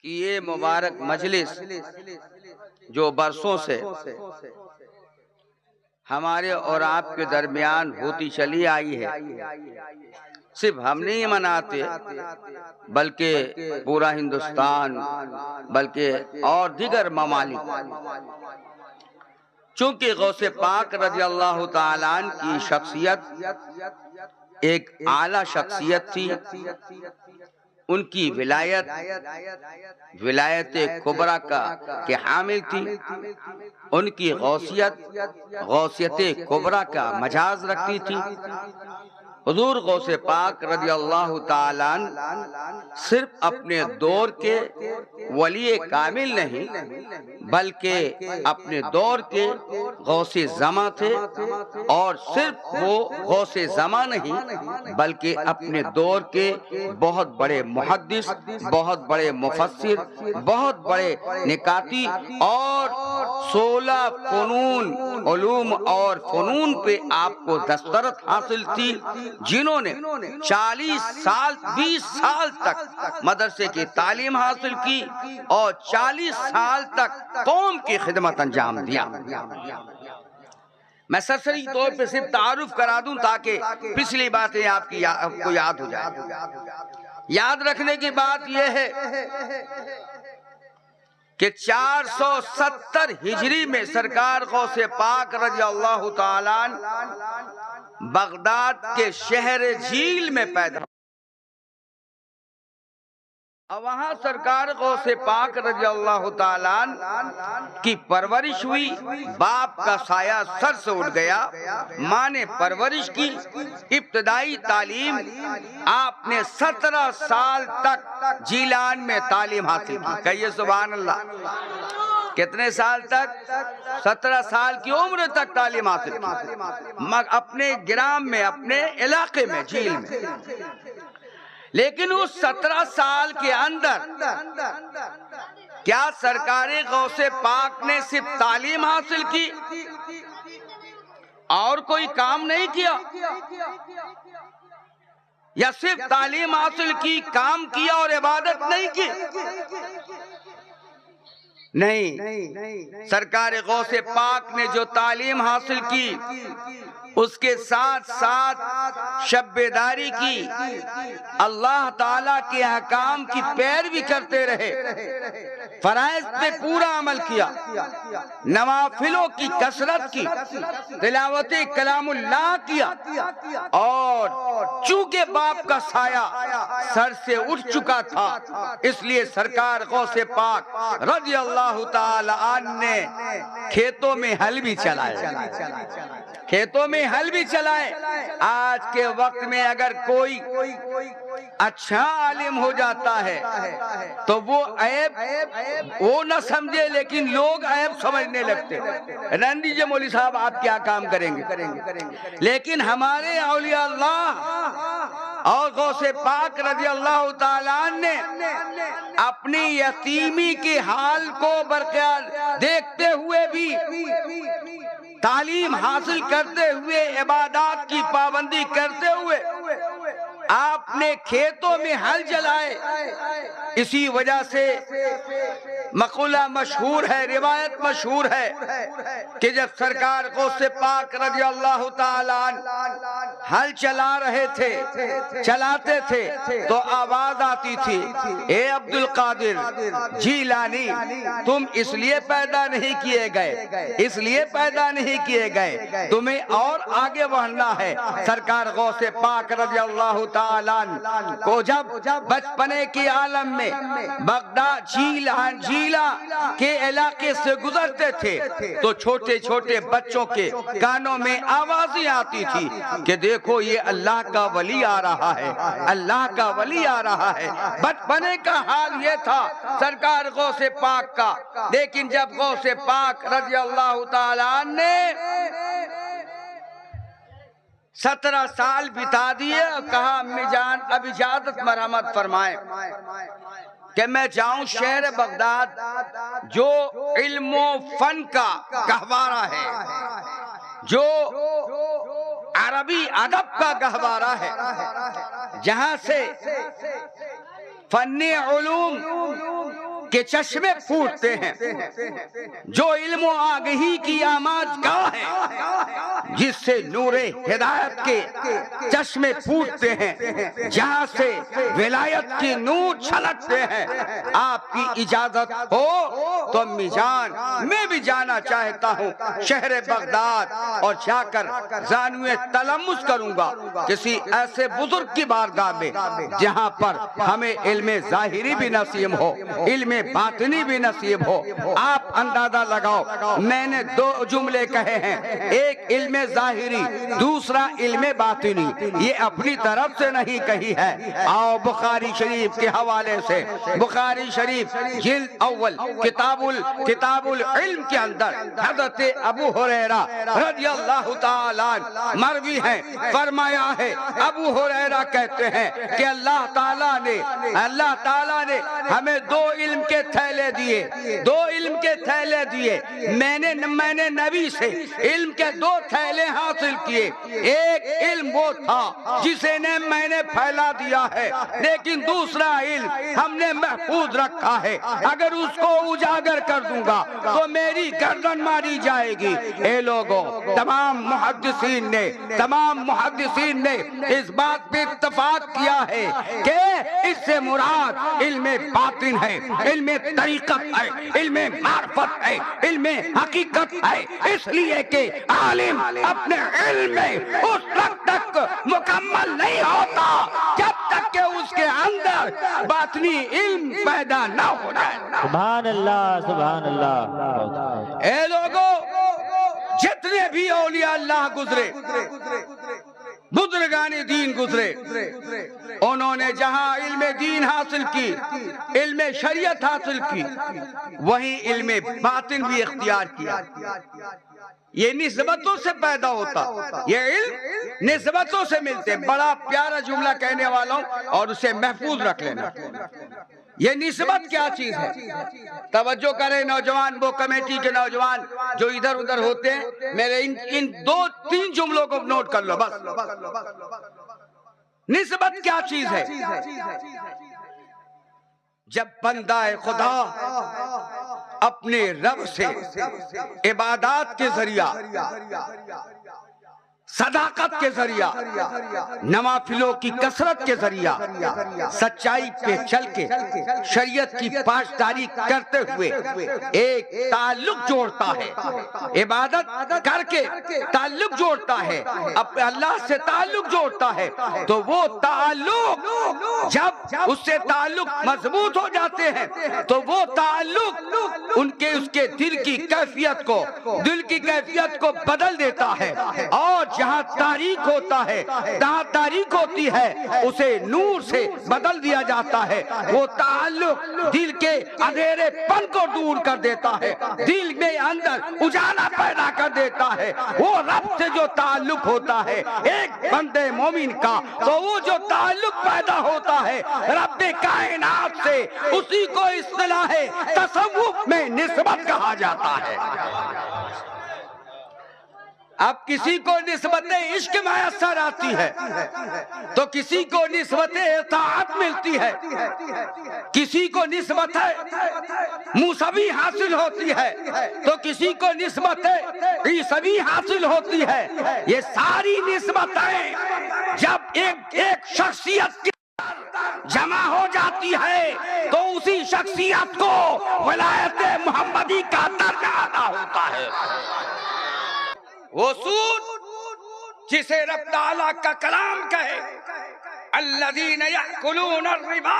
कि ये मुबारक मजलिस जो बरसों से हमारे और आपके दरमियान होती चली आई है, सिर्फ हम नहीं मनाते बल्कि पूरा हिंदुस्तान, बल्कि और दीगर ममालिक। चूंकि गौसे पाक रज़ी अल्लाह ताला अन्हु की शख्सियत एक आला शख्सियत थी, उनकी विलायत कुबरा के हामिल थी, उनकी गौसियत कुबरा का मजाज रखती थी। हुजूर गौसे पाक रज़ी अल्लाह ताला अन्हु सिर्फ अपने दौर के वली कामिल नहीं बल्कि अपने दौर के गौसे ज़मा थे, और सिर्फ वो गौसे ज़मा नहीं बल्कि अपने दौर के बहुत बड़े मुहद्दिस, बहुत बड़े मुफस्सिर, बहुत बड़े निकाती और 16 फ़नून, उलूम और फ़नून पे आपको दस्तरत हासिल थी, जिन्होंने 40 साल 20 साल तक मदरसे की तालीम हासिल की और 40 साल तक कौम की खिदमत अंजाम दिया। मैं सरसरी तौर पे सिर्फ तारुफ करा दूं ताकि पिछली बातें आपको याद हो जाए। याद रखने की बात यह है कि 470 हिजरी में सरकार गौसे पाक रज़ी अल्लाह ताला अन्हु बगदाद के शहर झील में पैदा, और वहाँ सरकार गौसे पाक रज़ी अल्लाह ताला अन्हु की परवरिश हुई। बाप का साया सर से उठ गया, माँ ने परवरिश की। इब्तदाई तालीम आपने 17 साल तक जीलान में तालीम हासिल की। कहिए सुभान अल्लाह। कितने साल तक? 17 साल की उम्र तक तालीम हासिल की, अपने ग्राम में, अपने इलाके में, झील में। लेकिन उस 17 साल के अंदर क्या सरकारे गौसे पाक ने सिर्फ तालीम हासिल की और कोई काम नहीं किया, या सिर्फ तालीम हासिल की, काम किया और इबादत नहीं की? नहीं, सरकार गौसे पाक ने जो तालीम हासिल की उसके साथ साथ शब्बेदारी की, अल्लाह ताला के अहकाम की पैरवी करते रहे, फराइज पे पूरा अमल किया, नवाफिलों की कसरत की, तिलावते कलामुल्लाह किया, और चूंकि बाप का साया सर से उठ चुका था इसलिए सरकार गौसे पाक रज़ी अल्लाह ताला अन्हु ने खेतों में हल भी चलाए, खेतों में हल भी चलाए। आज के वक्त में अगर कोई अच्छा आलिम हो जाता है तो वो ऐब वो न समझे, लेकिन लोग ऐब समझने लगते। रंदी जी मौली साहब आप क्या काम करेंगे, लेकिन हमारे औलिया अल्लाह और गौसे पाक रज़ी अल्लाह ताला अन्हु ने अपनी यतीमी के हाल को बरकरार देखते हुए भी, तालीम हासिल करते हुए, इबादत की पाबंदी करते हुए आपने खेतों में हल चलाए। इसी वजह से मक़ूला मशहूर है, रिवायत मशहूर है कि जब सरकार गौसे पाक रज़ी अल्लाह ताला अन्हु हल चला रहे थे, चलाते थे तो आवाज आती थी, ए अब्दुल कादिर जीलानी, तुम इसलिए पैदा नहीं किए गए, इसलिए पैदा नहीं किए गए, तुम्हें और आगे बढ़ना है। सरकार गौसे पाक रज़ी अल्लाह ताला अन्हु को जब बचपने के आलम में बगदाद झीला के इलाके से गुजरते थे तो छोटे छोटे बच्चों के कानों में आवाजें आती थी कि देखो ये अल्लाह का वली आ रहा है, अल्लाह का वली आ रहा है। बचपने का हाल ये था सरकार गौसे पाक का। लेकिन जब गौसे पाक रज़ी अल्लाह ताला अन्हु ने 17 साल बिता दिए और कहा, अम्मी जान अब इजाजत मरहमत फरमाए कि मैं जाऊं शहर बगदाद जो इल्मो फन का गहवारा है, जो अरबी अदब का गहवारा है, जहां से फन्ने उलूम के चश्मे फूटते हैं, जो इल्म आगही की आमाज़गाह है, जिससे नूरे हिदायत के चश्मे फूटते हैं, जहां से विलायत की नूर छलकते हैं। आपकी इजाजत हो तो अम्मी जान, मैं भी जाना चाहता हूँ शहर बगदाद और जाकर जानुए तलम्मुस करूंगा किसी ऐसे बुजुर्ग की बारगाह में, जहाँ पर हमें इल्मे जाहिरी भी नसीब हो, इल्मे बातिनी भी नसीब हो। आप अंदाजा लगाओ, मैंने दो जुमले कहे हैं, एक इल्मे जाहिरी, दूसरा इल्मे बातिनी। ये अपनी तरफ से नहीं कही है। आओ बुखारी शरीफ के हवाले से, बुखारी शरीफ जिल्द अव्वल किताबुल इल्म के अंदर हज़रत अबू हुरैरा रज़ियल्लाहु ताला मरवी है, फरमाया है, अबू हुरैरा कहते हैं कि अल्लाह ताला ने हमें दो इल्म के थैले दिए, दो इल्म के थैले दिए। मैंने नबी से इल्म के दो थैले हासिल किए। एक इल्म वो था जिसे मैंने फैला दिया है, लेकिन दूसरा इल्म हमने महफूज रखा है। अगर उसको उजागर कर दूंगा तो मेरी गर्दन मारी जाएगी। ए लोगों, तमाम मुहद्दिसीन ने इस बात पे इत्तफाक किया है कि इससे मुराद इल्मे बातिन है, इल्मे तरीक़त है, इल्मे मार्फत है, इल्मे हकीकत है। इसलिए कि आलिम अपने इल्म में उस वक्त तक मुकम्मल नहीं होता जब तक कि उसके अंदर बातिनी इल्म पैदा न हो जाए। सुभान अल्लाह, सुभान अल्लाह। ए लोगों, जितने भी औलिया अल्लाह गुजरे, बुजुर्गानी दीन गुजरे, उन्होंने जहां इल्मे दीन हासिल की, इल्मे शरीयत हासिल की, वहीं इल्मे बातिन भी इख्तियार किया। ये निस्बतों से पैदा होता, ये इल्म निस्बतों से मिलते। बड़ा प्यारा जुमला कहने वाला हूं और उसे महफूज रख लेना। ये निस्बत क्या चीज है? तवज्जो करें नौजवान, वो कमेटी के नौजवान जो इधर उधर होते हैं, मेरे इन दो तीन जुमलों को नोट कर लो बस। निस्बत क्या चीज है? जब बंदा खुदा अपने रब से इबादत के जरिया, सदाकत के जरिया, नवाफिलों की कसरत के जरिया, सच्चाई पे चल के शरीयत की पासदारी करते हुए एक ताल्लुक जोड़ता है, इबादत करके ताल्लुक जोड़ता है, अपने अल्लाह से ताल्लुक जोड़ता है, तो वो ताल्लुक जब उससे ताल्लुक मजबूत हो जाते हैं तो वो ताल्लुक उसके दिल की कैफियत को बदल देता है। और जहाँ तारीख होता है, जहाँ तारीख होती है, उसे नूर से बदल दिया जाता है। वो ताल्लुक दिल के अंधेरेपन को दूर कर देता है, दिल में अंदर उजाला पैदा कर देता है। वो रब से जो ताल्लुक होता है एक बंदे मोमिन का, तो वो जो ताल्लुक पैदा होता है रब्बे कायनात से, उसी को इस्तिलाह तसव्वुफ में निस्बत कहा जाता है। अब किसी को निस्बते इश्क मैसर आती है तो किसी को निस्बते इताअत मिलती है, किसी को निस्बत मूसवी हासिल होती है तो किसी को निस्बत ईसवी हासिल होती है। ये सारी निस्बतें जब एक शख्सियत जमा हो जाती है तो उसी शख्सियत को विलायत मोहम्मदी का दर्जा अता होता है। वो सूद जिसे रब ताला का कलाम कहे, अल्लज़ीना यअकुलूना अर्रिबा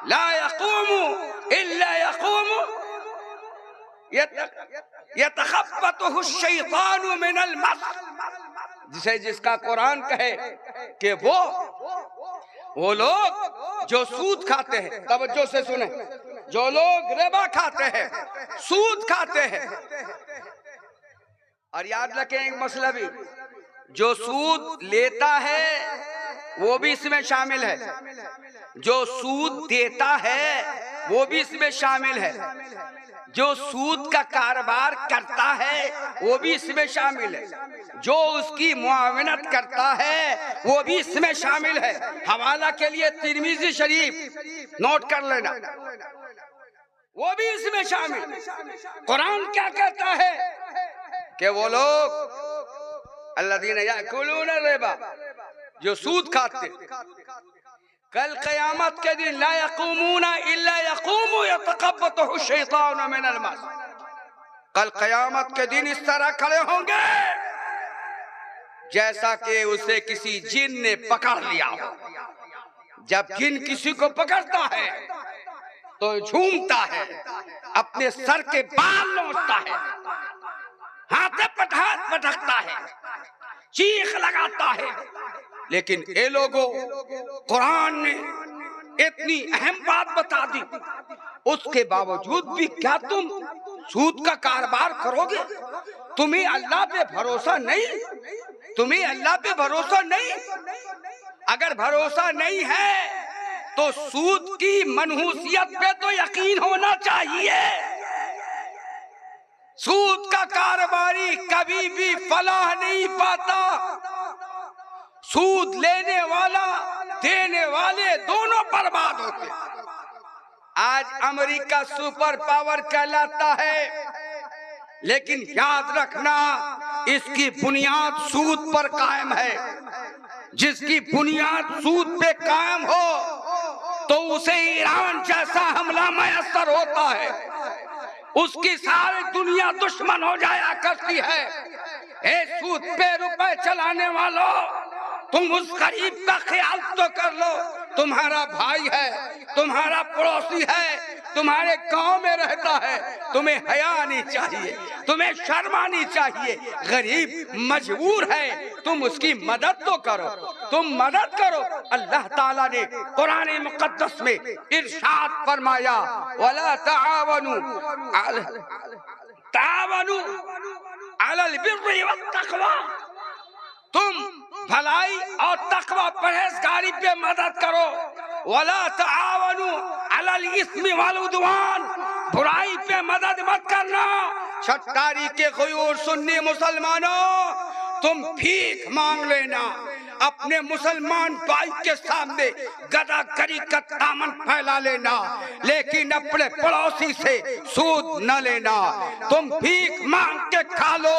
ला यक़ूमू इल्ला यक़ूमू यतखब्बतुहु शैतानु मिनल मस, जिसका कुरान कहे कि वो लोग जो सूद खाते हैं, तवज्जो से सुने, जो लोग रिबा खाते हैं, सूद खाते हैं, और याद रखें एक मसला भी, जो सूद लेता है वो भी इसमें शामिल है, जो सूद देता है वो भी इसमें शामिल है, जो सूद का कारोबार करता है वो भी इसमें शामिल है, जो उसकी मुआवनत करता है वो भी इसमें शामिल है। हवाला के लिए तिर्मिज़ी शरीफ नोट कर लेना, वो भी इसमें शामिल। कुरान क्या कहता है कि वो लोग अल्लज़ीना याकुलूना रिबा, जो सूद खाते, कल क़यामत के दिन ला यक़ूमूना इल्ला यक़ूमु यतक़ब्बतहु शैतानु मिनल मस, कल क़यामत के दिन इस तरह खड़े होंगे जैसा कि उसे किसी जिन ने पकड़ लिया हो। जब जिन किसी को पकड़ता है तो झूमता है, अपने सर के बाल नोचता है, हाथे पटकता है, चीख लगाता है। लेकिन ये लोगों, कुरान ने इतनी अहम बात बता दी, उसके बावजूद भी क्या तुम सूद का कारोबार करोगे? तुम्हें अल्लाह पे भरोसा नहीं? तुम्हें अल्लाह पे भरोसा नहीं? अगर भरोसा नहीं है तो सूद की मनहूसियत पे तो यकीन होना चाहिए। सूद का कारोबारी कभी भी फलाह नहीं पाता। सूद लेने वाला, देने वाले दोनों बर्बाद होते। आज अमेरिका सुपर पावर कहलाता है, लेकिन याद रखना इसकी बुनियाद सूद पर कायम है। जिसकी बुनियाद सूद पे कायम हो तो उसे ईरान जैसा हमला मयस्सर होता है, उसकी सारी दुनिया दुश्मन हो जाया करती है। ए सूद पे रुपए चलाने वालों, तुम उस गरीब का ख्याल तो कर लो। तुम्हारा भाई है, तुम्हारा पड़ोसी है, तुम्हारे गांव में रहता है, तुम्हें हया आनी चाहिए, तुम्हें शर्म आनी चाहिए। गरीब मजबूर है, तुम उसकी मदद तो करो, तुम मदद करो। अल्लाह ताला ने कुरान मुकद्दस में इरशाद फरमाया, वला तावनु अलल बिर्रि वत्तक़वा, तुम भलाई और तकवा परहेजगारी पे मदद करो। वला तावनु अलल इस्मि वल उद्वान, बुराई पे मदद मत करना। छठारी के ग़यूर सुन्नी मुसलमानों, तुम भीख मांग लेना, अपने मुसलमान भाई के सामने गदागरी का दामन फैला लेना, लेकिन अपने पड़ोसी से सूद न लेना। तुम भीख मांग के खा लो,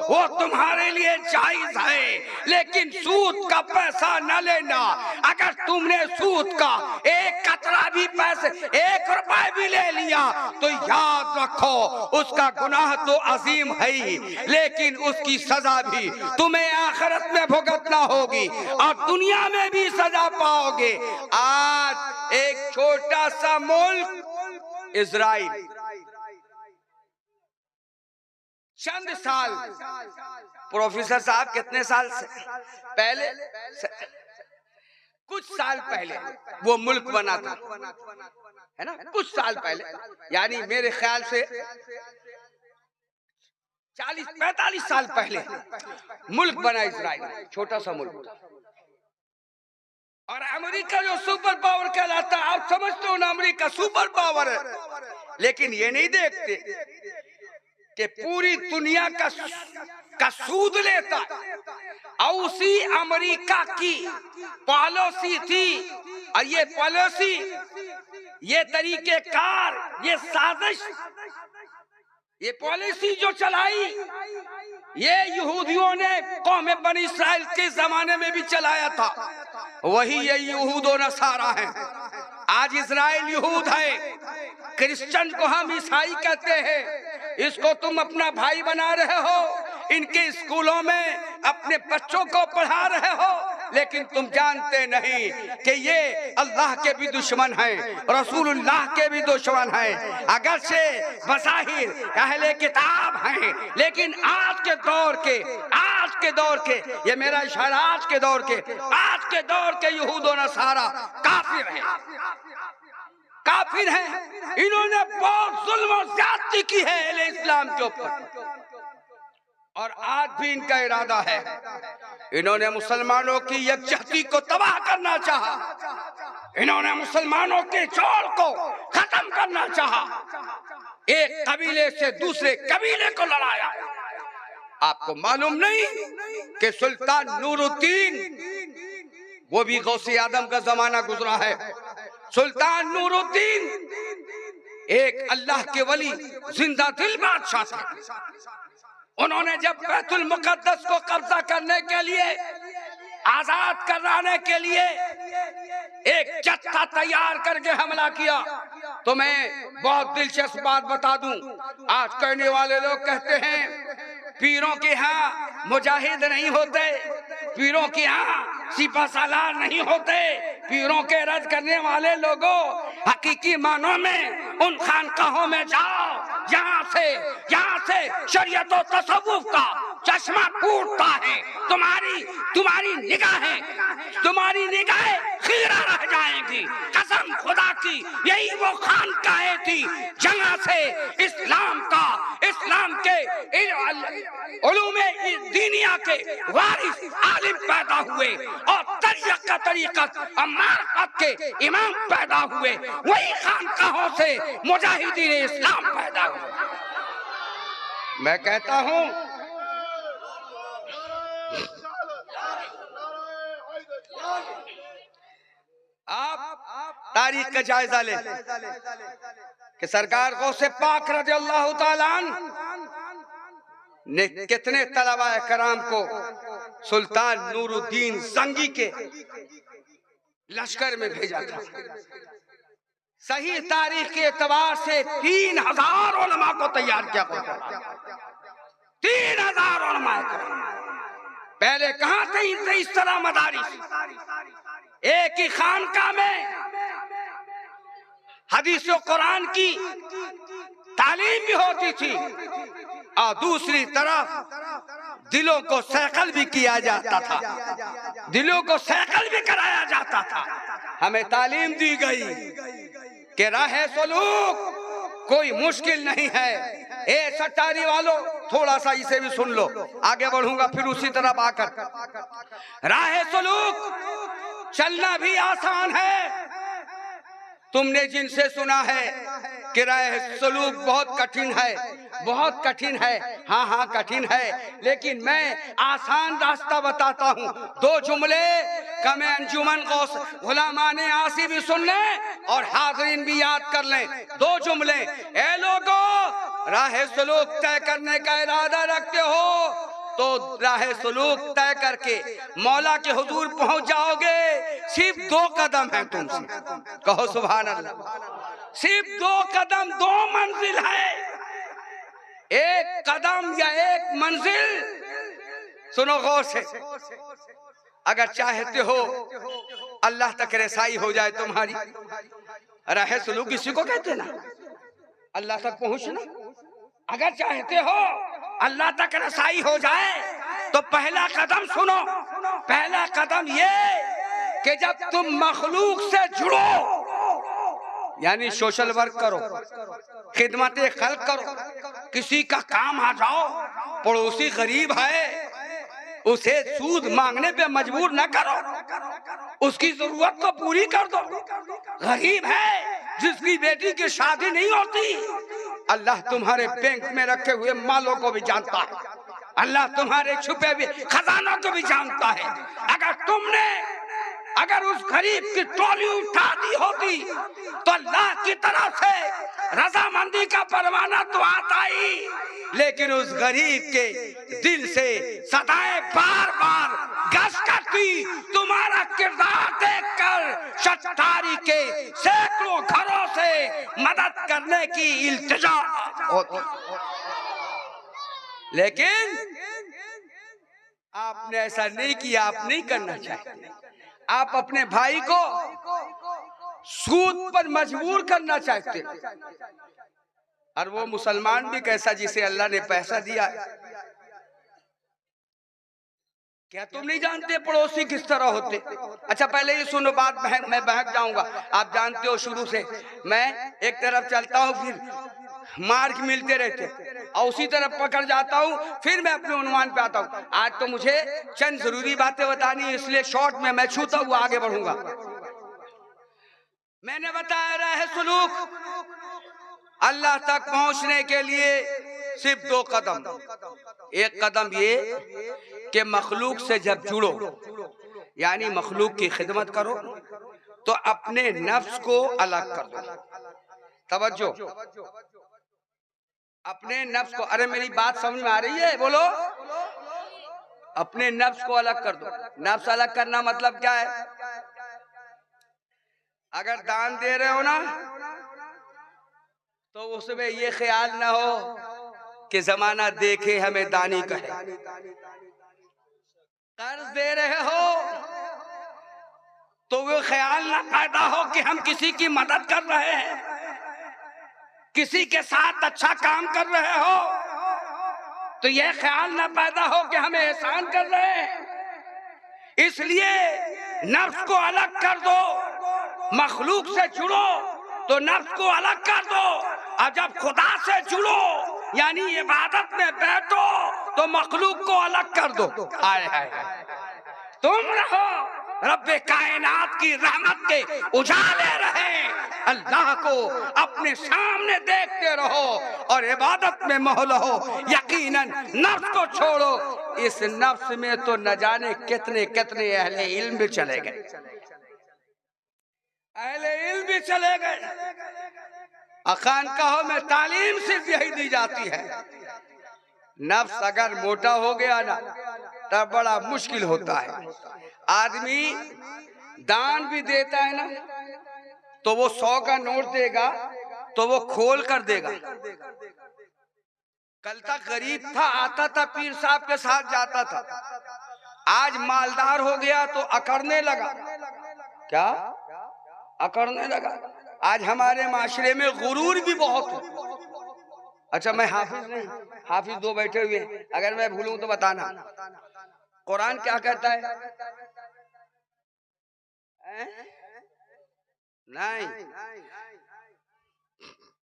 वो तुम्हारे लिए जायज है, लेकिन सूद का पैसा न लेना। अगर तुमने सूद का एक कतरा भी पैसे, 1 रुपए भी ले लिया तो याद रखो उसका गुनाह तो अजीम है ही, लेकिन उसकी सजा भी तुम्हें आखिरत में भुगतना होगी और दुनिया में भी सजा पाओगे। आज एक छोटा सा मुल्क इजराइल चंद साल, प्रोफेसर साहब कितने साल से पहले, कुछ साल पहले वो मुल्क बना था, है ना, कुछ साल पहले, यानी मेरे ख्याल से 40-45 साल पहले मुल्क बना इजराइल, छोटा सा मुल्क। और अमेरिका जो सुपर पावर कहलाता है, आप समझते हो ना, अमेरिका सुपर पावर है, लेकिन ये नहीं देखते कि पूरी दुनिया का सूद लेता। और उसी अमेरिका की पॉलिसी थी, और ये पॉलिसी, ये तरीकेकार, ये साजिश, ये पॉलिसी जो चलाई, ये यहूदियों ने कौम बनी इस्राइल के जमाने में भी चलाया था। वही ये यहूद और नसारा है। आज इस्राइल यहूद है, क्रिश्चियन को हम ईसाई कहते हैं। इसको तुम अपना भाई बना रहे हो, इनके स्कूलों में अपने बच्चों को पढ़ा रहे हो, लेकिन तुम जानते नहीं कि ये अल्लाह के भी दुश्मन हैं, रसूलुल्लाह के भी दुश्मन हैं। अगर से बज़ाहिर अहले किताब हैं, लेकिन आज के दौर के ये मेरा इशारा, आज के दौर के यहूद और नसारा काफिर हैं। इन्होंने बहुत जुल्म और ज्यादती की है अहले इस्लाम के ऊपर, और आज भी इनका इरादा है। इन्होंने मुसलमानों की यकजहती को तबाह करना चाहा, इन्होंने मुसलमानों के जोड़ को खत्म करना चाहा, एक कबीले से दूसरे कबीले को लड़ाया। आपको मालूम नहीं कि सुल्तान नूरुद्दीन, वो भी गौसे आदम का जमाना गुजरा है, सुल्तान नूरुद्दीन एक अल्लाह के वली जिंदा दिल बादशाह थे। उन्होंने जब बैतुल मुकद्दस को कब्जा करने के लिए, आजाद कराने के लिए एक जत्था तैयार करके हमला किया, तो मैं बहुत दिलचस्प बात बता दूं। आज कहने वाले लोग कहते हैं पीरों के यहाँ मुजाहिद नहीं होते, पीरों के यहाँ सिपा सालार नहीं होते। पीरों के रद्द करने वाले लोगों, हकीकी मानों में उन खानकाहों में जाओ जहाँ से शरीयत और तसव्वुफ का चश्मा टूटता है। तुम्हारी निगाहें खीरा रह जाएंगी। कसम खुदा की, यही वो खानकाहें थी जहाँ से इस्लाम के उलूमे दीनिया के वारिस आलिम पैदा हुए और तरीक़त और मारिफत के इमाम पैदा हुए। वही खानकाहों से मुजाहिदीन इस्लाम पैदा हुए। मैं कहता हूँ आप तारीख का जायजा ले कि सरकार गौसे पाक रज़ियल्लाहु ताला ने कितने तलबा कराम को सुल्तान नूरुद्दीन जंगी के लश्कर में भेजा था। सही तारीख के एतबार से 3000 उलमा को तैयार किया गया। 3000 उलमा। पहले कहाँ थे इस तरह मदारिस? एक ही खानका में हदीस और कुरान की तालीम भी होती थी और दूसरी तरफ दिलों को सैकल भी किया जाता था, दिलों को सैकल भी कराया जाता था। हमें तालीम दी गई कि राह सलूक कोई मुश्किल नहीं है। ए सट्टारी वालों, थोड़ा सा इसे भी सुन लो, आगे बढ़ूंगा फिर उसी तरफ आकर। राह सलूक चलना भी आसान है। तुमने जिनसे सुना है कि राह सलूक बहुत कठिन है, बहुत कठिन है। हाँ हाँ कठिन है, लेकिन मैं आसान रास्ता बताता हूँ। 2 जुमले कम अंजुमन गौस गुलामाने आसी भी सुन लें और हाज़रीन भी याद कर लें। 2 जुमले। ए लोगों, राह सलूक तय करने का इरादा रखते हो तो राह सलूक तय करके मौला के हुजूर पहुंच जाओगे। सिर्फ 2 कदम है तुमसे, कहो सुभान अल्लाह। सिर्फ 2 कदम, 2 मंजिल है। एक कदम या एक मंजिल। सुनो गौर से, अगर चाहते हो अल्लाह तक रसाई हो जाए तुम्हारी, राह सलूक इसी को कहते ना, अल्लाह तक पहुंचना। अगर चाहते हो अल्लाह तक रसाई हो जाए तो पहला कदम सुनो। पहला कदम ये कि जब तुम मखलूक से जुड़ो, यानी सोशल वर्क करो, खिदमत खल्क करो, किसी का काम आ जाओ। पड़ोसी गरीब है, उसे सूद मांगने पे मजबूर न करो, उसकी जरूरत तो पूरी कर दो। गरीब है जिसकी बेटी की शादी नहीं होती, अल्लाह तुम्हारे बैंक में रखे हुए मालों को भी जानता है, अल्लाह तुम्हारे छुपे हुए खजानों को भी जानता है। अगर उस गरीब की टोली उठा दी होती तो अल्लाह की तरफ से रजामंदी का परवाना तो आता ही, लेकिन उस गरीब के दिल से सदाएं बार बार गश्त करती। तुम्हारा किरदार देखकर सट्टारी के सैकड़ों घरों से मदद करने की इल्तिजा होती, लेकिन आपने ऐसा नहीं किया। आप नहीं करना चाहिए। आप अपने भाई को सूद पर मजबूर करना चाहते, और वो मुसलमान भी कैसा जिसे अल्लाह ने पैसा दिया। क्या तुम नहीं जानते पड़ोसी किस तरह होते? अच्छा पहले ये सुनो बात, मैं बहक जाऊंगा। आप जानते हो शुरू से मैं एक तरफ चलता हूँ, फिर मार्ग मिलते रहते और उसी तरफ पकड़ जाता हूँ, फिर मैं अपने उन्वान पे आता हूँ। आज तो मुझे चंद जरूरी बातें बतानी है, इसलिए शॉर्ट में मैं छूता हुआ आगे बढ़ूंगा। मैंने बताया राह सलूक अल्लाह तक पहुंचने के लिए सिर्फ 2 कदम। एक कदम ये कि मखलूक से जब जुड़ो, यानी मखलूक की खिदमत करो, तो अपने नफ्स को अलग कर दो। तवज्जो, अपने नफ्स को, अरे मेरी बात समझ में आ रही है? बोलो। अपने नफ्स को अलग कर दो। नफ्स अलग करना मतलब क्या है? अगर दान दे रहे हो ना तो उसमें ये ख्याल ना हो कि जमाना देखे हमें दानी कहे। कर्ज दे रहे हो तो वो ख्याल ना पैदा हो कि हम किसी की मदद कर रहे हैं, किसी के साथ अच्छा काम कर रहे हो तो यह ख्याल ना पैदा हो कि हमें एहसान कर रहे हैं। इसलिए नफ्स को अलग कर दो। मखलूक से जुड़ो तो नफ्स को अलग कर दो, और जब खुदा से जुड़ो यानी इबादत में बैठो तो मखलूक को अलग कर दो। आए हाय, तुम रहो रब्बे कायनात की रहमत के उजाले रहे, अल्लाह को अपने सामने देखते रहो और इबादत में मोहल हो। यकीनन नफ्स को छोड़ो। इस नफ्स में तो न जाने कितने कितने अहले इल्म भी चले गए, अहले इल्म भी चले गए। खानकाहों में तालीम सिर्फ यही दी जाती है। नफ्स अगर मोटा हो गया ना तब बड़ा मुश्किल होता है। आदमी दान भी देता है ना तो वो 100 का नोट देगा तो वो खोल कर देगा। कल तक गरीब था, आता था पीर साहब के साथ जाता था, आज मालदार हो गया तो अकड़ने लगा। क्या अकड़ने लगा? आज हमारे माशरे में गुरूर भी बहुत है। अच्छा मैं हाफिज नहीं, हाफिज दो बैठे हुए, अगर मैं भूलूं तो बताना। कुरान क्या कहता है? नहीं,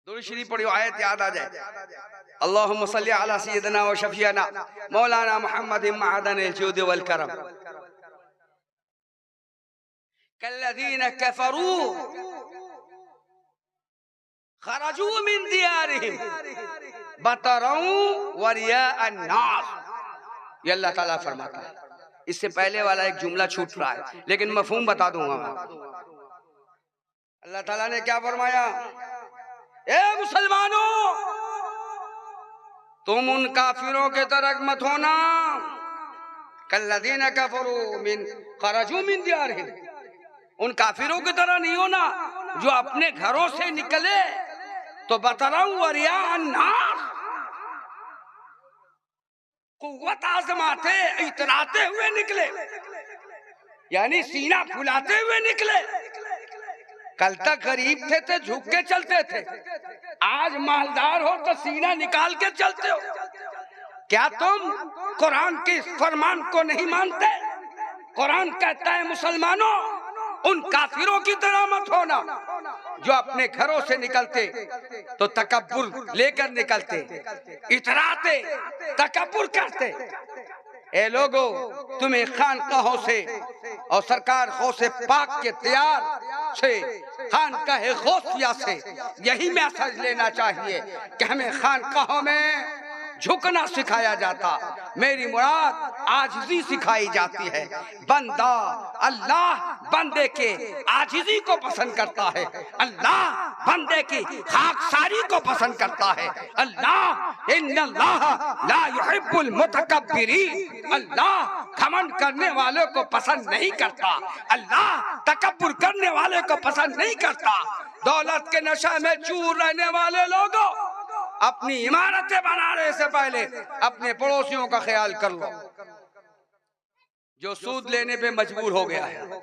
दुरूद शरीफ पढ़ियो, आयत याद आ जाए। अल्लाहुम्मा सल्ली अला सय्यिदना व शफीना मौलाना मुहम्मद मअदनिल जूद वल करम कल्लज़ीना कफ़रू खरजू मिन दियारिहिम बतरऊ व रियाअन नास। ये अल्लाह ताला फरमाता है। इससे पहले वाला एक जुमला छूट रहा है लेकिन मफहूम बता दूंगा मैं। अल्लाह ताला ने क्या फरमाया? ए मुसलमानों, तुम उन काफिरों के तरह मत होना, कल्लज़ीना कफ़रू मिन खरजू मिन दियारिहिम, उन काफिरों की तरह नहीं होना जो अपने घरों से निकले तो बतरऊ व रियाअन नास, कुव्वत आजमाते इतराते हुए निकले, यानी सीना फुलाते हुए निकले। कल तक गरीब थे तो झुक के चलते थे, आज मालदार हो तो सीना निकाल के चलते हो। क्या तुम कुरान के फरमान को नहीं मानते? कुरान कहता है मुसलमानों, उन काफिरों की तरह मत होना जो अपने घरों से निकलते तो तकब्बुर लेकर निकलते, इतराते, तकब्बुर करते। ए लोगो, तुम्हें खानकाहों से और सरकार गौसे पाक के तैयार से, खानकाहे गौसिया से यही मैसेज लेना चाहिए कि हमें खानकाहों में झुकना सिखाया जाता, मेरी मुराद आजिज़ी सिखाई जाती है। बंदा, अल्लाह बंदे के आजिज़ी को पसंद करता है, अल्लाह बंदे की खाकसारी को पसंद करता है। अल्लाह इन्नल्लाह ला युहिब्बुल मुतकब्बिरीन, अल्लाह घमंड करने वालों को पसंद नहीं करता, अल्लाह तकब्बुर करने वाले को पसंद नहीं करता। दौलत के नशे में चूर रहने वाले लोगों, अपनी इमारतें बनाने से पहले अपने पड़ोसियों का ख्याल कर लो। जो सूद लेने पे मजबूर हो गया है,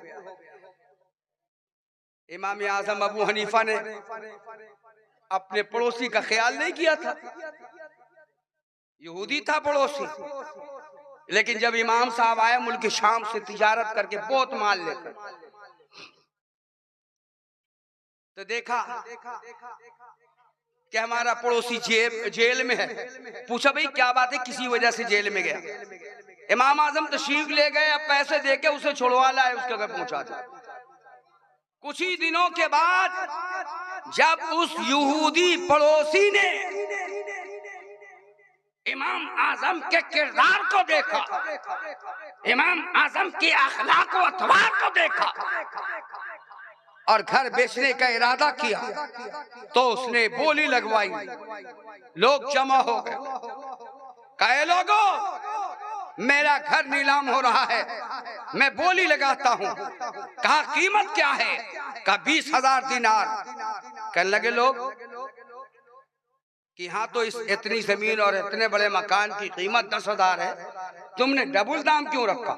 इमाम आजम अबू हनीफा ने अपने पड़ोसी का ख्याल नहीं किया था। यहूदी था पड़ोसी, लेकिन जब इमाम साहब आए मुल्क शाम से तिजारत करके बहुत माल लेकर, तो देखा कि हमारा पड़ोसी जेल में है। पूछा भाई क्या बात है, किसी वजह से जेल में गया। इमाम आजम तशरीफ ले गए, अब पैसे देके उसे छुड़वा लाए, उसके घर पहुंचा दिया। कुछ ही दिनों के बाद जब उस यहूदी पड़ोसी ने इमाम आजम के किरदार को देखा, इमाम आजम के अखलाक व अतवार को देखा, और घर बेचने का इरादा किया तो उसने बोली लगवाई। लोग जमा हो गए, कहे लोगों मेरा घर नीलाम हो रहा है, मैं बोली लगाता हूँ। कहा कीमत क्या है? कहा 20,000 दिनार। कहने लगे लोग कि हाँ तो इस इतनी जमीन और इतने बड़े मकान की कीमत 10,000 है, तुमने डबल दाम क्यों रखा?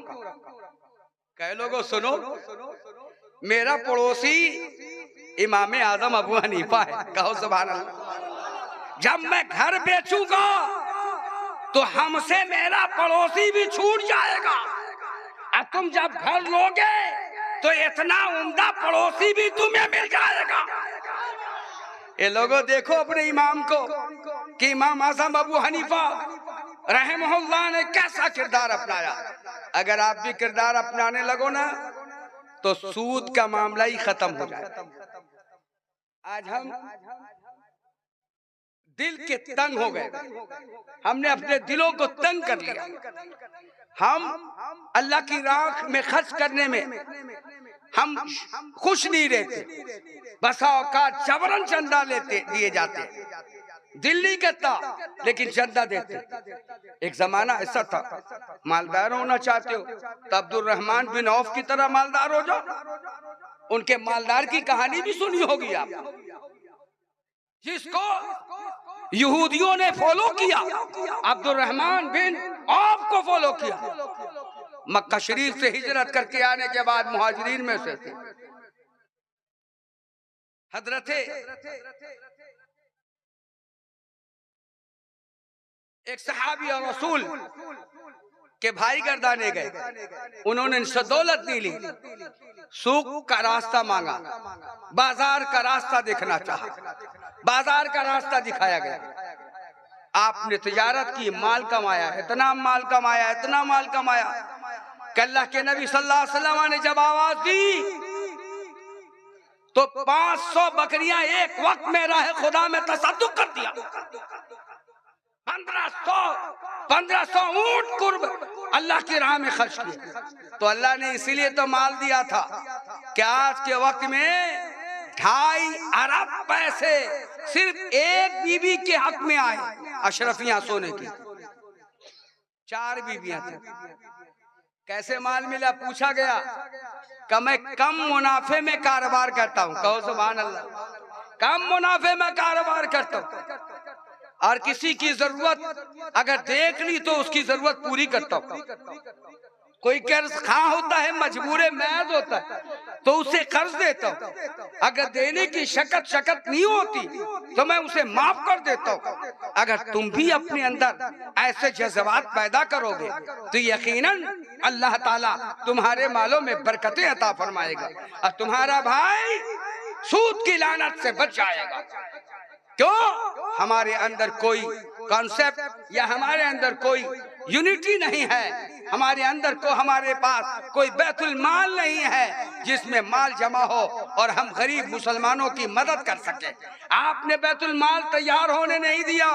कहे लोगों सुनो, मेरा पड़ोसी इमाम आजम अबू हनीफा है। कहो सुभान अल्लाह। जब मैं घर बेचूंगा तो हमसे मेरा पड़ोसी भी छूट जाएगा, और तुम जब घर लोगे तो इतना उम्दा पड़ोसी भी तुम्हें मिल जाएगा। ये लोगों देखो अपने इमाम को कि इमाम आजम अबू हनीफा रहमहुल्लाह ने कैसा किरदार अपनाया। अगर आप भी किरदार अपनाने लगो ना तो सूद का मामला ही खत्म हो जाए। आज हम दिल के तंग हो गए, हमने अपने दिलों को तंग कर लिया। हम अल्लाह की राह में खर्च करने में हम खुश नहीं रहते। बसा औकात जबरन चंदा लेते दिए जाते, दिल नहीं करता लेकिन चंदा देते। एक जमाना ऐसा था, मालदार होना चाहते हो तो अब्दुल रहमान बिन औफ की तरह मालदार हो जाओ। उनके मालदार की कहानी भी सुनी होगी आप, जिसको यहूदियों ने फॉलो किया, अब्दुल रहमान बिन औफ को फॉलो किया। मक्का शरीफ से हिजरत करके आने के बाद मुहाजिरीन में से थे। हजरते एक सहाबी और रसूल के भाई गर्दाने गए, उन्होंने इनसे दौलत नहीं ली, सूक का रास्ता मांगा, बाजार का रास्ता देखना चाहा, बाजार का रास्ता दिखाया गया। आपने तिजारत की, माल कमाया, इतना माल कमाया, इतना माल कमाया कि अल्लाह के नबी सल्लल्लाहु अलैहि वसल्लम ने जब आवाज दी तो 500 बकरियां एक वक्त में राह खुदा में तसद्दुक कर दिया। 1500 ऊंट कुर्ब अल्लाह की राह में खर्च किए। तो अल्लाह ने इसीलिए तो माल दिया था कि आज के वक्त में 2.5 अरब पैसे सिर्फ एक बीबी के हक में आए। अशरफियां सोने की 4 बीबियां थी। कैसे माल मिला पूछा गया कि मैं कम मुनाफे में कारोबार करता हूँ। कहो सुभान अल्लाह। कम मुनाफे में कारोबार करता हूँ और किसी की जरूरत अगर देख ली तो उसकी जरूरत पूरी करता हूँ। कोई कर्ज खा होता है, मजबूरे मैद होता है तो उसे कर्ज देता हूँ। अगर देने की शकत नहीं होती तो मैं उसे माफ कर देता हूँ। अगर तुम भी अपने अंदर ऐसे जज्बात पैदा करोगे तो यकीनन अल्लाह ताला तुम्हारे मालों में बरकतें अता फरमाएगा और तुम्हारा भाई सूद की लानत से बच जाएगा। क्यों? हमारे अंदर कोई कॉन्सेप्ट या हमारे अंदर कोई यूनिटी नहीं है, हमारे पास कोई बैतुल माल नहीं है जिसमें माल जमा हो और हम गरीब मुसलमानों की मदद कर सके। आपने बैतुल माल तैयार होने नहीं दिया।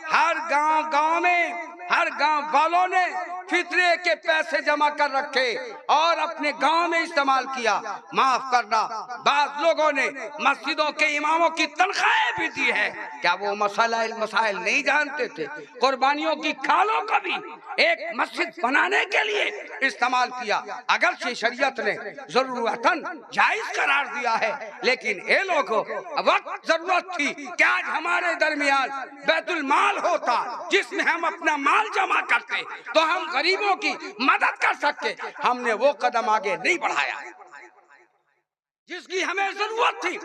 हर गांव में हर गांव वालों ने फितरे के पैसे जमा कर रखे और अपने गांव में इस्तेमाल किया। माफ करना, बाज लोगों ने मस्जिदों के इमामों की तनख्वाहें भी दी है। क्या वो मसाइल नहीं जानते थे? कुर्बानियों की खालों का भी एक मस्जिद बनाने के लिए इस्तेमाल किया। अगरचे शरीयत ने जरूरतन जायज करार दिया है, लेकिन ये लोगों वक्त जरूरत थी कि आज हमारे दरमियान बैतुल माल होता जिसमें हम अपना माल जमा करते तो हम गरीबों की मदद कर सकते। हमने वो कदम आगे नहीं बढ़ाया जिसकी हमें जरूरत थी।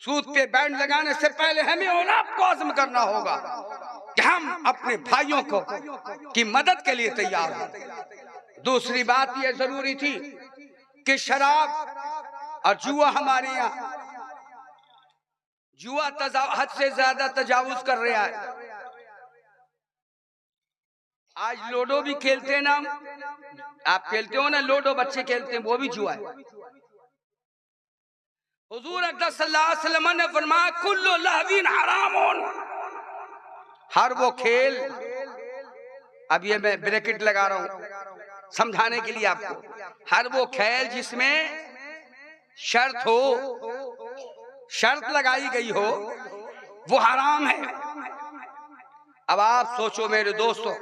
सूद पे बैंड लगाने से पहले हमें औलाद को आज़म करना होगा कि हम अपने भाइयों को की मदद के लिए तैयार हो। दूसरी बात यह जरूरी थी कि शराब और जुआ, हमारे यहाँ जुआ हद से ज्यादा तजावुज कर रहा है। आज लूडो भी खेलते हैं ना, आप खेलते हो ना लूडो, बच्चे खेलते हैं, वो भी जुआ है। हुजूर अक़दस सल्लल्लाहु अलैहि वसल्लम ने फरमाया कुल्लु लहविन हरामुन, हर वो खेल, अब ये मैं ब्रैकेट लगा रहा हूं समझाने के लिए आपको, हर वो खेल जिसमें शर्त हो, शर्त लगाई गई हो, वो हराम है। अब आप सोचो मेरे दोस्तों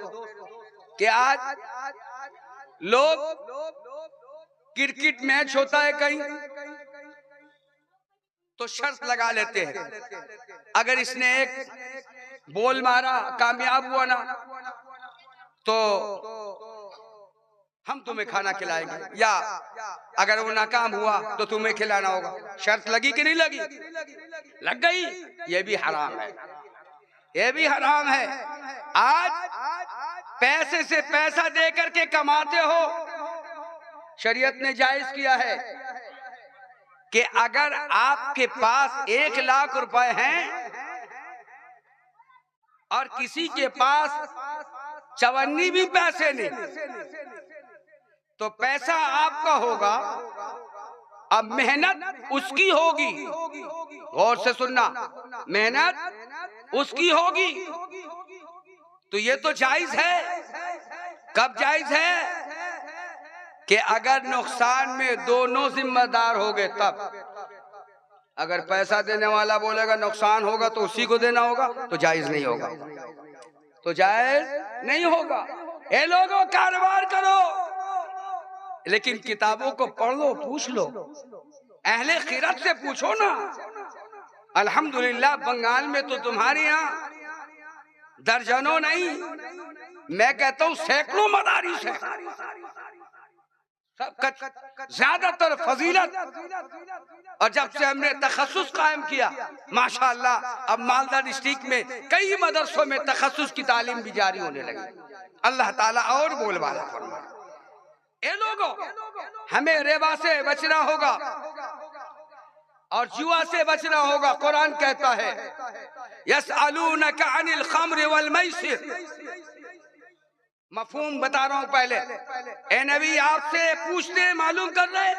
कि आज लोग क्रिकेट मैच होता है कहीं तो शर्त लगा लेते हैं, अगर इसने एक बॉल मारा कामयाब हुआ ना तो हम तुम्हें खाना खिलाएंगे, या अगर वो नाकाम हुआ तो तुम्हें खिलाना होगा। शर्त लगी कि नहीं लगी? लग गई। ये भी हराम है, ये भी हराम है। आज पैसे से पैसा दे करके कमाते हो, शरीयत ने जायज किया है कि अगर आपके पास 1 लाख रुपए हैं और किसी के पास 54 भी पैसे नहीं, तो पैसा आपका होगा, अब मेहनत उसकी होगी। गौर से सुनना, मेहनत उसकी होगी। तो ये तो जायज है। कब जायज है? कि अगर नुकसान में दोनों जिम्मेदार हो गए तब। अगर पैसा देने वाला बोलेगा नुकसान होगा तो उसी को देना होगा, तो जायज नहीं होगा, तो जायज नहीं होगा। ये लोगों कारोबार करो, लेकिन किताबों को पढ़ लो, पूछ लो, अहले खिरत से पूछो ना। अल्हम्दुलिल्लाह बंगाल में तो तुम्हारे यहाँ दर्जनों नहीं, मैं कहता हूँ सैकड़ों मदारिस है, ज्यादातर फजीलत। और जब से हमने तखस्सुस कायम किया माशाअल्लाह, अब मालदा डिस्ट्रिक्ट में कई मदरसों में तखस्सुस की तालीम भी जारी होने लगी। अल्लाह ताला और बोलबाला फरमाए। ए लोगों, हमें रिबा से बचना होगा और जुआ से बचना होगा। कुरान कहता है यसअलूनका अनिल खम्र वल मैसिर। मफहूम बता रहा हूं पहले। ए नबी आपसे पूछते हैं, मालूम कर रहे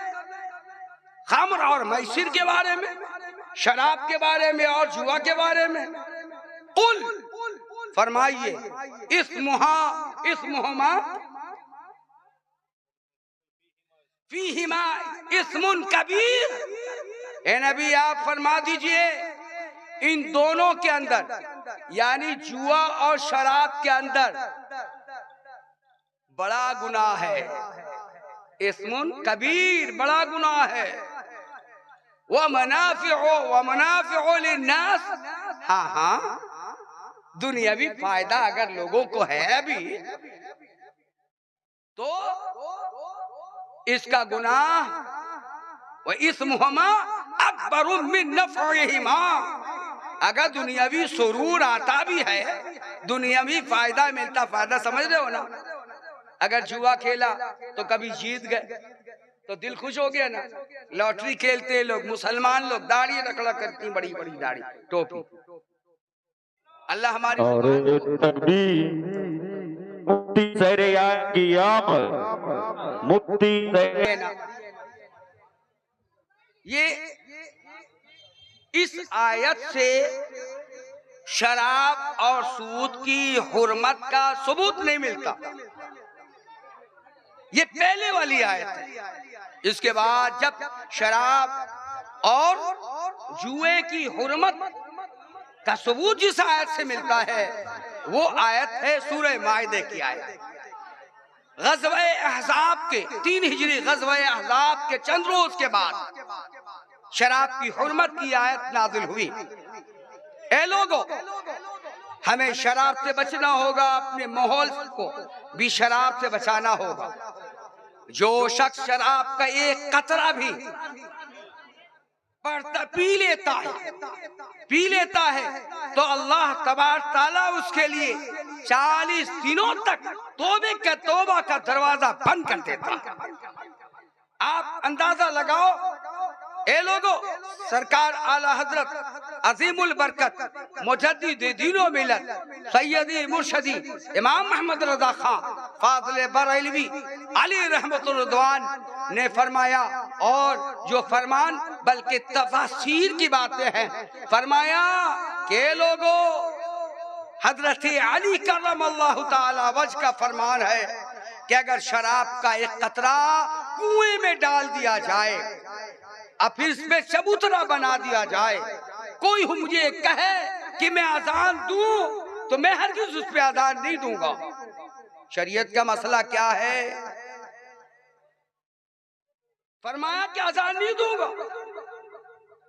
खम्र और मैसिर के बारे में, शराब के बारे में और जुआ के बारे में। कुल फरमाइए इस्मुहुमा फीहिमा इस्मुन कबीर। ए नबी आप फरमा दीजिए इन दोनों के अंदर, यानी जुआ और शराब के अंदर बड़ा गुनाह है। इस्मुन कबीर, बड़ा गुनाह है। व मनाफिउ लिन्नास, हाँ हाँ दुनियावी फायदा अगर लोगों को है भी तो इसका गुनाह व इस्मुहुमा अकबरु मिन नफ़इहिमा। अगर दुनियावी सुरूर आता भी है, दुनियावी फायदा मिलता, फायदा समझ रहे हो ना। अगर जुआ खेला तो कभी जीत गए तो दिल खुश हो गया ना। लॉटरी खेलते लोग, मुसलमान लोग दाढ़ी रखला करती, बड़ी बड़ी दाढ़ी, टोपी। अल्लाह हमारी मुफ्ती ये इस आयत से शराब और सूद की हुर्मत का सबूत नहीं मिलता। ये पहले वाली आयत है। इसके बाद जब शराब और जुए की हुर्मत का सबूत जिस आयत से मिलता है वो आयत है सूरह माइदे की आयत। ग़ज़वे अहज़ाब के 3 हिजरी ग़ज़वे अहज़ाब के चंद रोज के बाद शराब की हुर्मत की आयत नाज़िल हुई। ए लोगों, हमें शराब से बचना होगा, अपने माहौल को भी शराब से बचाना होगा। जो शख्स शराब का एक कतरा भी पी लेता है तो अल्लाह तबारक ताला उसके लिए 40 दिनों तक तौबा का दरवाजा बंद कर देता है। आप अंदाजा लगाओ। ए लोगो, सरकार आला हजरत अजीमुल बरकत मुजद्दिद दीनो मिलत सैयदी मुर्शदी इमाम मोहम्मद रजा खां फाज़िल बरेलवी अली रहमतुल रिदवान ने फरमाया, और जो फरमान बल्कि तफसीर की बातें हैं, फरमाया के लोगो हजरत अली करमल्लाहु ताला वजह का फरमान है कि अगर शराब का एक कतरा कुएं में डाल दिया जाए अब फिर इसमें चबूतरा बना दिया जाए। कोई मुझे कहे कि मैं अजान दूं तो मैं हरगिज़ उस पे अजान नहीं दूंगा। शरीयत का मसला क्या है? फरमाया कि अजान नहीं दूंगा।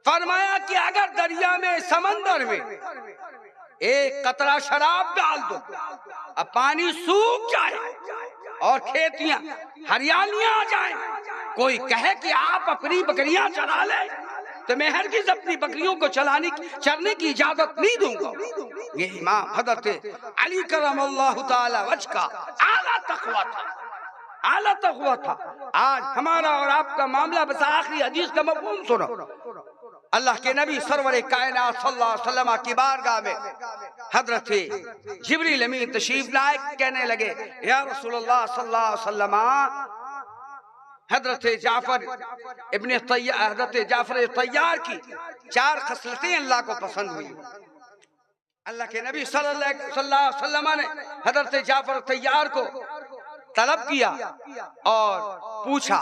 फरमाया कि अगर दरिया में, समंदर में एक कतरा शराब डाल दो, अब पानी सूख जाए और खेतियां हरियालियां आ जाए, कोई कहे कि आप अपनी बकरियां चला ले, तो मैं हरगिज़ अपनी बकरियों को चरने की इजाजत नहीं दूंगा। ये इमाम हज़रत अली करमल्लाहु ताला वजह का आला तक़वा था, आला तक़वा था। आज हमारा और आपका मामला बस आखिरी हदीस का मफ़हूम सुनो। अल्लाह के नबी सरवर कायनात सल्लल्लाहु अलैहि वसल्लम की बारगाह में हज़रत जिब्रील अमीन तशरीफ लाए, कहने लगे या रसूलल्लाह सल्लल्लाहु अलैहि वसल्लम, हज़रत जाफर तैयार की 4 खसलतें अल्लाह को पसंद हुई। अल्लाह के नबी सल्लल्लाहु अलैहि वसल्लम ने हज़रत जाफर तैयार को तलब किया और पूछा,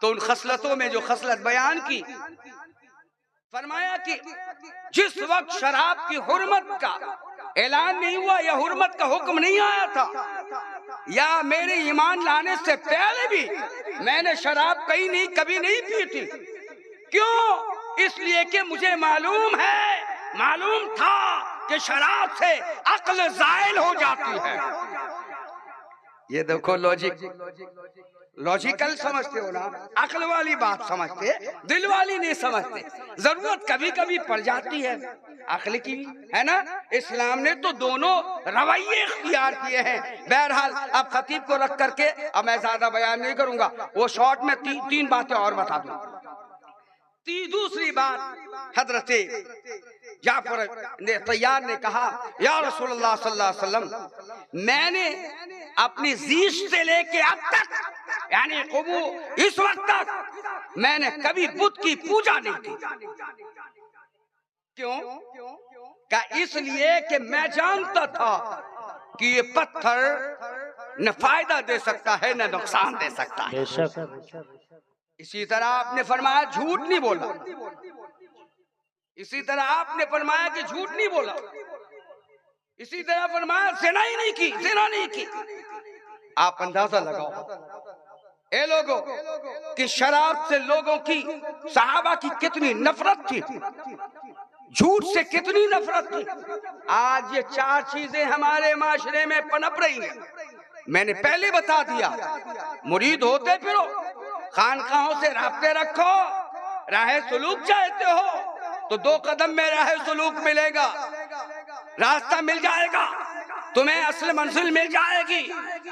तो उन खसलतों में जो खसलत बयान की, फरमाया कि जिस वक्त शराब की हुर्मत का ऐलान नहीं हुआ या हुर्मत का हुक्म नहीं आया था, या मेरे ईमान लाने से पहले भी मैंने शराब कभी नहीं पी थी। क्यों? इसलिए कि मुझे मालूम था कि शराब से अक्ल ज़ाइल हो जाती है। ये देखो लॉजिकल समझते हो ना, अक्ल वाली बात समझते, दिल वाली नहीं समझते। जरूरत कभी कभी पड़ जाती है अक्ल की, है ना। इस्लाम ने तो दोनों रवैये इख्तियार किए हैं। बहरहाल अब खतीब को रख करके अब मैं ज्यादा बयान नहीं करूंगा, वो शॉर्ट में 3 बातें और बता दूं। दूसरी बात, हजरत जाफर ने तैयार ने कहा या रसूलुल्लाह सल्लल्लाहु अलैहि वसल्लम, मैंने अपनी जीश से लेके अब तक, यानी कबू इस वक्त तक मैंने कभी बुत की पूजा नहीं की। क्यों? क्या? इसलिए कि मैं जानता था कि ये पत्थर न फायदा दे सकता है न नुकसान दे सकता है। इसी तरह आपने फरमाया झूठ नहीं बोला। इसी तरह आपने फरमाया कि झूठ नहीं बोला। इसी तरह फरमाया ज़िना ही नहीं की, ज़िना नहीं की। आप अंदाजा लगाओ ए लोगों कि शराब से लोगों की, सहाबा की कितनी नफरत थी, झूठ से कितनी नफरत थी। आज ये 4 चीजें हमारे माशरे में पनप रही हैं। मैंने पहले बता दिया, मुरीद होते फिरो, खानकाहों से राब्ते रखो, राह सुलूक चाहते हो तो 2 कदम में राह सुलूक मिलेगा, रास्ता मिल जाएगा, तुम्हें असल मंजिल मिल जाएगी।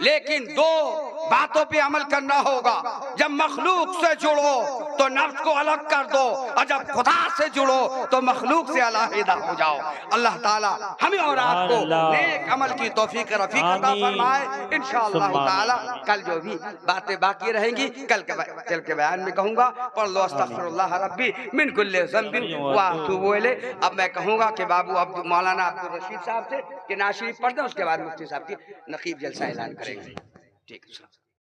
लेकिन 2 बातों पे अमल करना होगा। जब मखलूक से जुड़ो तो नफ्स को अलग कर दो, और जब खुदा से जुड़ो तो मखलूक से अलहदा हो जाओ। अल्लाह ताला हमें और आपको नेक अमल की तौफीक रफीक अता फरमाए। इंशाअल्लाह ताला कल जो भी बातें बाकी रहेंगी चल के बयान में कहूँगा। पढ़ लो अस्तगफिरुल्लाह रब्बी मिन कुल्लि ज़ंबिन व अतूबु इलैह। अब मैं कहूँगा कि बाबू मौलाना अब्दुल रशीद साहब से कि नात शरीफ पढ़ दें, उसके बाद मुफ्ती साहब की नकीब जलसा ऐलान करेंगे। ठीक है।